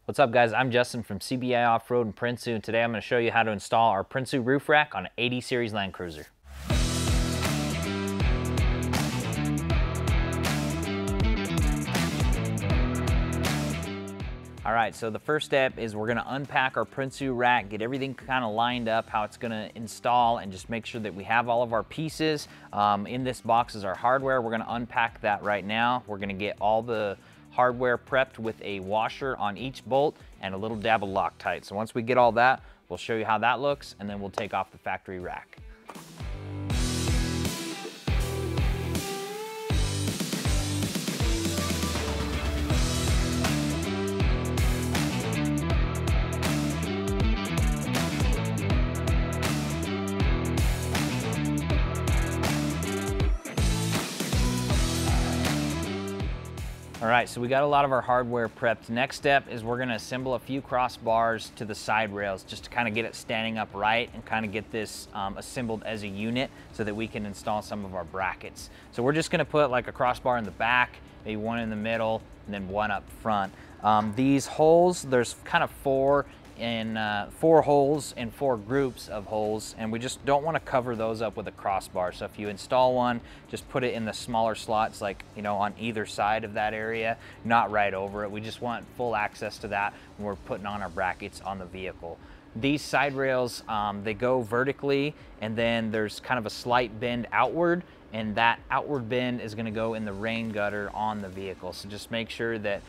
What's up guys, I'm Justin from CBI Off-Road in Prinsu, and today I'm going to show you how to install our Prinsu roof rack on an 80 series Land Cruiser. Alright, so the first step is we're going to unpack our Prinsu rack, get everything kind of lined up, how it's going to install, and just make sure that we have all of our pieces. In this box is our hardware. We're going to unpack that right now. We're going to get all the hardware prepped with a washer on each bolt and a little dab of Loctite. So once we get all that, we'll show you how that looks, and then we'll take off the factory rack. All right, so we got a lot of our hardware prepped. Next step is we're gonna assemble a few crossbars to the side rails just to kind of get it standing up right and kind of get this assembled as a unit so that we can install some of our brackets. So we're just gonna put like a crossbar in the back, maybe one in the middle, and then one up front. These holes, there's kind of four holes in four groups of holes, and we just don't want to cover those up with a crossbar. So if you install one, just put it in the smaller slots, like, you know, on either side of that area, not right over it. We just want full access to that when we're putting on our brackets on the vehicle. These side rails, they go vertically, and then there's kind of a slight bend outward, and that outward bend is going to go in the rain gutter on the vehicle. So just make sure that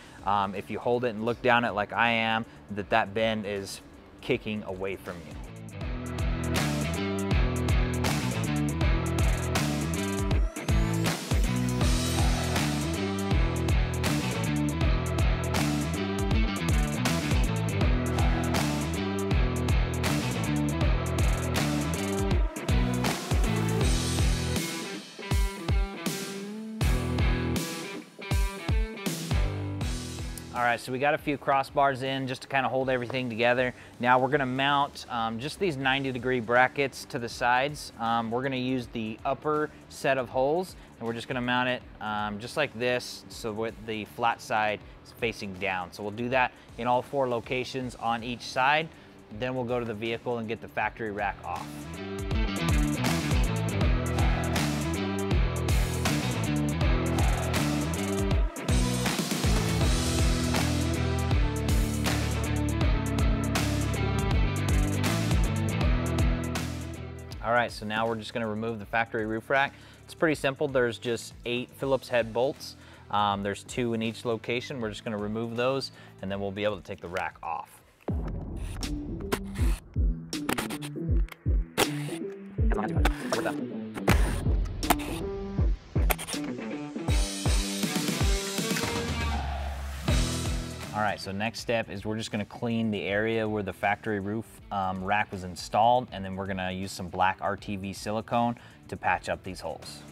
if you hold it and look down it like I am, that bend is kicking away from you. All right, so we got a few crossbars in just to kind of hold everything together. Now we're gonna mount just these 90-degree brackets to the sides. We're gonna use the upper set of holes, and we're just gonna mount it just like this, so with the flat side is facing down. So we'll do that in all four locations on each side. Then we'll go to the vehicle and get the factory rack off. All right, so now we're just gonna remove the factory roof rack. It's pretty simple. There's just 8 Phillips head bolts. There's 2 in each location. We're just gonna remove those, and then we'll be able to take the rack off. All right, so next step is we're just gonna clean the area where the factory roof rack was installed, and then we're gonna use some black RTV silicone to patch up these holes.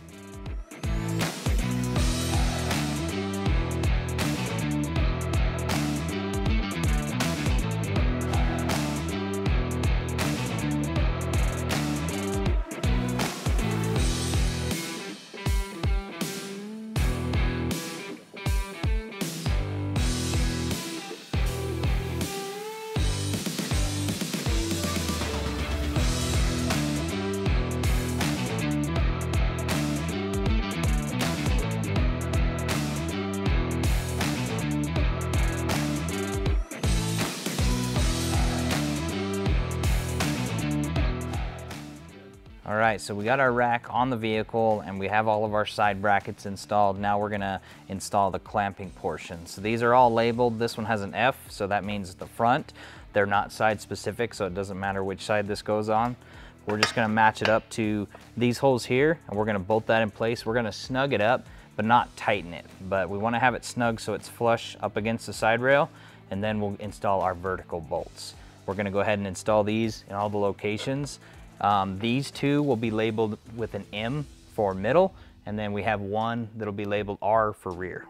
All right, so we got our rack on the vehicle and we have all of our side brackets installed. Now we're gonna install the clamping portion. So these are all labeled. This one has an F, so that means the front. They're not side specific, so it doesn't matter which side this goes on. We're just gonna match it up to these holes here, and we're gonna bolt that in place. We're gonna snug it up, but not tighten it. But we wanna have it snug so it's flush up against the side rail, and then we'll install our vertical bolts. We're gonna go ahead and install these in all the locations. These 2 will be labeled with an M for middle, and then we have one that'll be labeled R for rear.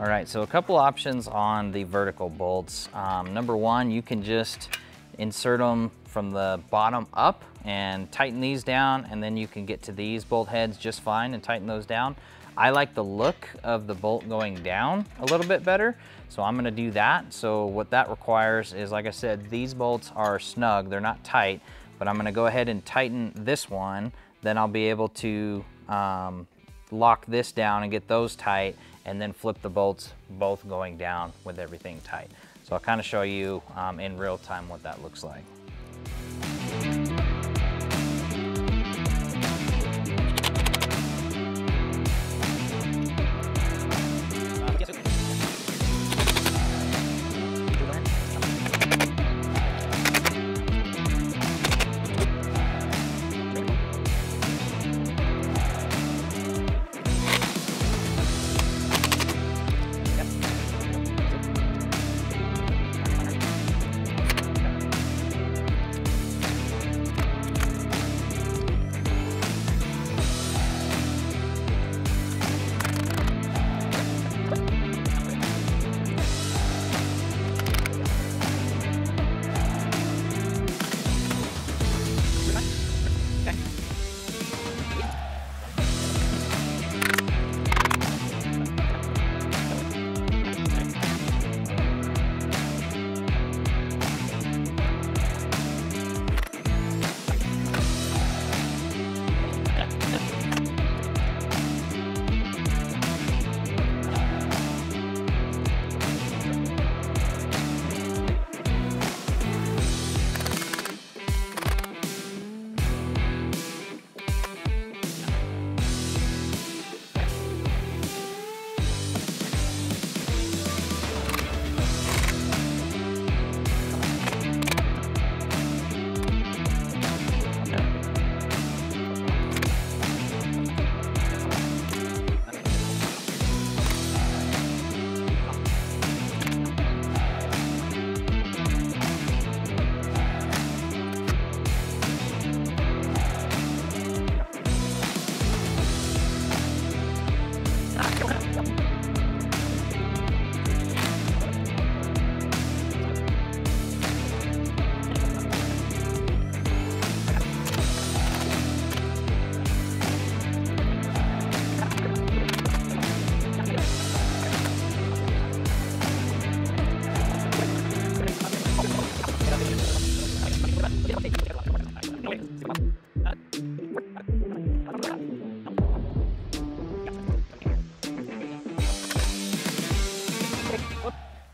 All right, so a couple options on the vertical bolts. Number one, you can just insert them from the bottom up, and tighten these down, and then you can get to these bolt heads just fine and tighten those down. I like the look of the bolt going down a little bit better, so I'm gonna do that. So what that requires is, like I said, these bolts are snug, they're not tight, but I'm gonna go ahead and tighten this one, then I'll be able to lock this down and get those tight, and then flip the bolts both going down with everything tight. So I'll kind of show you in real time what that looks like.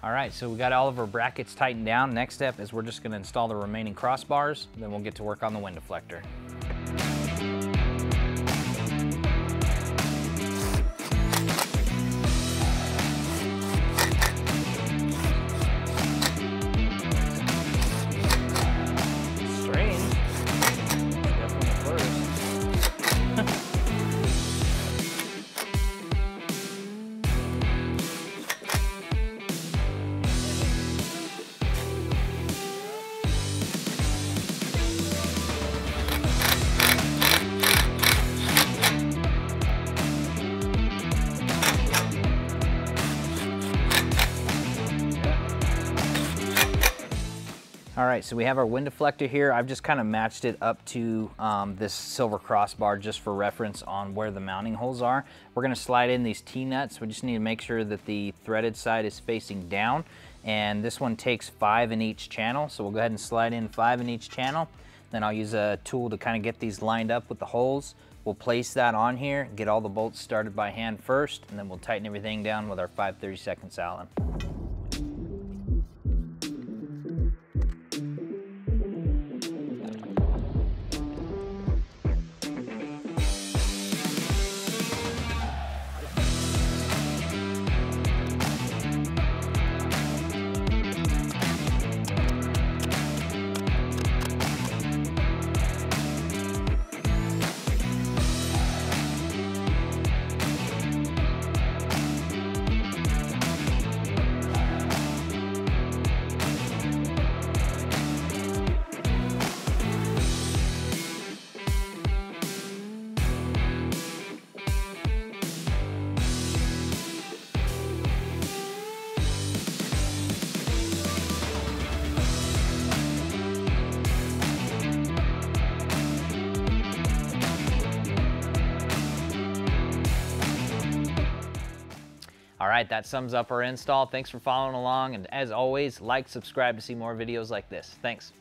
All right, so we got all of our brackets tightened down. Next step is we're just gonna install the remaining crossbars, then we'll get to work on the wind deflector. Strange. Definitely first. All right, so we have our wind deflector here. I've just kind of matched it up to this silver crossbar just for reference on where the mounting holes are. We're gonna slide in these T-nuts. We just need to make sure that the threaded side is facing down, and this one takes 5 in each channel. So we'll go ahead and slide in 5 in each channel. Then I'll use a tool to kind of get these lined up with the holes. We'll place that on here, get all the bolts started by hand first, and then we'll tighten everything down with our 5/32 Allen. All right, that sums up our install. Thanks for following along, and as always, like, subscribe to see more videos like this. Thanks.